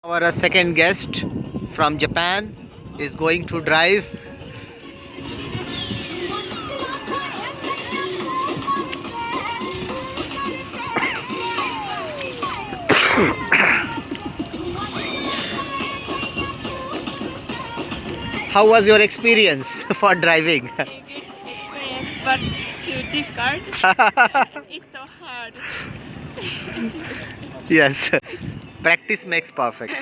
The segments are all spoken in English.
Our second guest from Japan is going to drive. How was your experience for driving? A good experience, but too difficult. It's so hard. Yes, practice makes perfect.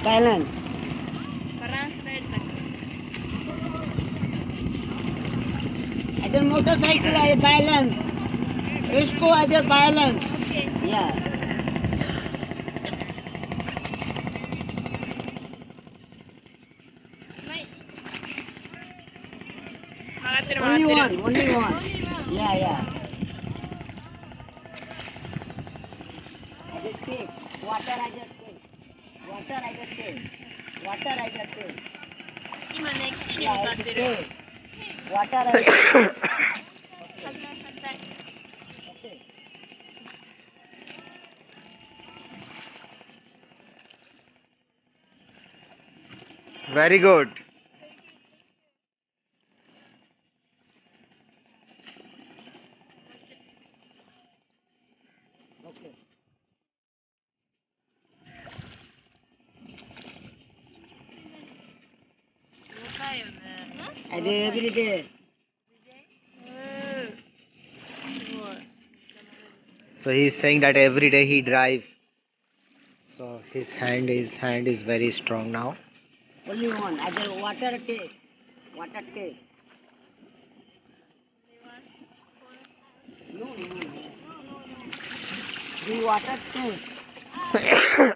Balance. Other motorcycle I balance. Risco other balance. Okay. Yeah. Only one. Only one. Yeah, yeah. I just take. Water I just take. Water I just take. Water I just take. 今ね、岸に Yeah, 向か I って just る。 take. Water I just take. 反対反対。 Okay. Very good. Okay. I do every day. So he is saying that every day he drive. So his hand is very strong now. Only one. Other water take. Water take. No, no, no. Do water take.